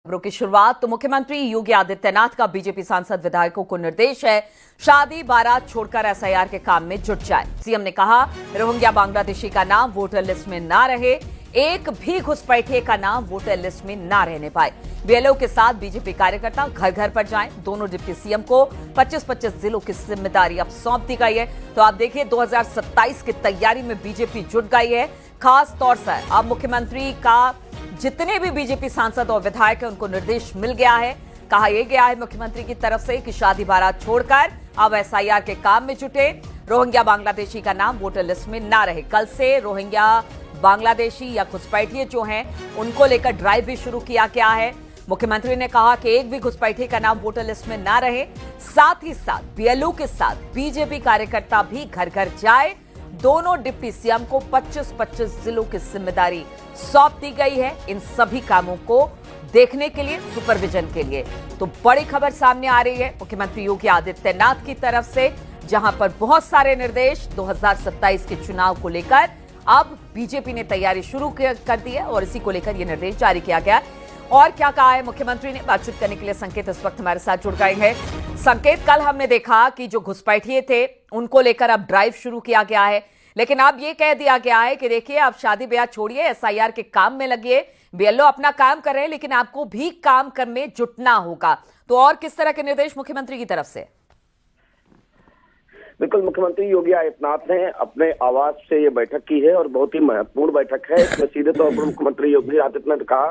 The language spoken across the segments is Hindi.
खबरों की शुरुआत तो मुख्यमंत्री योगी आदित्यनाथ का बीजेपी सांसद विधायकों को निर्देश है, शादी बारात छोड़कर एसआईआर के काम में जुट जाए। सीएम ने कहा, रोहिंग्या बांग्लादेशी का नाम वोटर लिस्ट में ना रहे, एक भी घुसपैठिए का नाम वोटर लिस्ट में ना रहने पाए। बीएलओ के साथ बीजेपी कार्यकर्ता घर घर पर जाएं। दोनों डिप्टी सीएम को 25-25 जिलों की जिम्मेदारी अब सौंप दी गई है। तो आप देखिए 2027 की तैयारी में बीजेपी जुट गई है। खास तौर से अब मुख्यमंत्री का जितने भी बीजेपी सांसद और विधायक हैं उनको निर्देश मिल गया है। कहा यह गया है मुख्यमंत्री की तरफ से कि शादी बारात छोड़कर अब एसआईआर के काम में जुटे। रोहिंग्या बांग्लादेशी का नाम वोटर लिस्ट में ना रहे। कल से रोहिंग्या बांग्लादेशी या घुसपैठिए जो हैं उनको लेकर ड्राइव भी शुरू किया गया है। मुख्यमंत्री ने कहा कि एक भी घुसपैठिए का नाम वोटर लिस्ट में ना रहे। साथ ही साथ बीएलओ के साथ बीजेपी कार्यकर्ता भी घर घर जाए। दोनों डिप्टी सीएम को 25-25 जिलों की जिम्मेदारी सौंप दी गई है इन सभी कामों को देखने के लिए, सुपरविजन के लिए। तो बड़ी खबर सामने आ रही है मुख्यमंत्री योगी आदित्यनाथ की तरफ से, जहां पर बहुत सारे निर्देश 2027 के चुनाव को लेकर अब बीजेपी ने तैयारी शुरू कर दी है और इसी को लेकर यह निर्देश जारी किया गया। और क्या कहा है मुख्यमंत्री ने, बातचीत करने के लिए संकेत इस वक्त हमारे साथ जुड़ गए हैं। संकेत, कल हमने देखा कि जो घुसपैठिए थे उनको लेकर अब ड्राइव शुरू किया गया है, लेकिन अब ये कह दिया गया है कि देखिए अब शादी ब्याह छोड़िए, एसआईआर के काम में लगिए। बीएलओ अपना काम कर रहे हैं लेकिन आपको भी काम करने जुटना होगा। तो और किस तरह के निर्देश मुख्यमंत्री की तरफ से? बिल्कुल, मुख्यमंत्री योगी आदित्यनाथ ने अपने आवास से ये बैठक की है और बहुत ही महत्वपूर्ण बैठक है। इसमें सीधे तौर पर मुख्यमंत्री योगी आदित्यनाथ ने कहा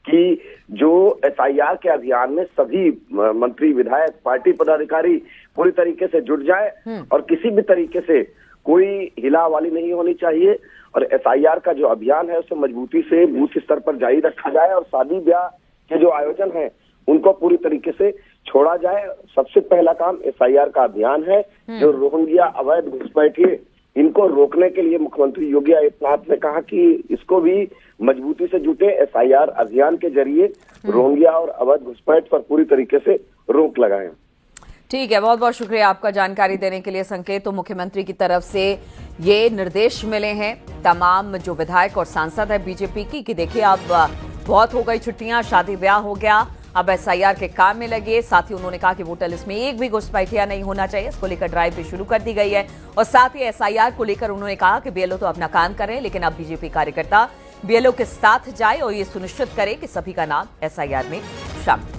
कि जो एसआईआर के अभियान में सभी मंत्री, विधायक, पार्टी पदाधिकारी पूरी तरीके से जुट जाए और किसी भी तरीके से कोई हिलावाली नहीं होनी चाहिए और एसआईआर का जो अभियान है उसे मजबूती से बूथ स्तर पर जारी रखा जाए और शादी ब्याह के जो आयोजन है उनको पूरी तरीके से छोड़ा जाए। सबसे पहला काम एसआईआर का अभियान है। जो रोहिंग्या अवैध घुसपैठिए इनको रोकने के लिए मुख्यमंत्री योगी आदित्यनाथ ने कहा कि इसको भी मजबूती से जुटे, एसआईआर अभियान के जरिए रोहिंग्या और अवैध घुसपैठ पर पूरी तरीके से रोक लगाएं। ठीक है, बहुत बहुत शुक्रिया आपका जानकारी देने के लिए संकेत। तो मुख्यमंत्री की तरफ से ये निर्देश मिले हैं तमाम जो विधायक और सांसद है बीजेपी की कि देखिए अब बहुत हो गई छुट्टियां, शादी ब्याह हो गया, अब एसआईआर के काम में लगे। साथ ही उन्होंने कहा कि वोटर लिस्ट में एक भी घुसपैठिया नहीं होना चाहिए। इसको लेकर ड्राइव भी शुरू कर दी गई है और साथ ही एसआईआर को लेकर उन्होंने कहा कि बीएलओ तो अपना काम कर रहे हैं लेकिन अब बीजेपी कार्यकर्ता बीएलओ के साथ जाए और ये सुनिश्चित करे कि सभी का नाम एसआईआर में शामिल।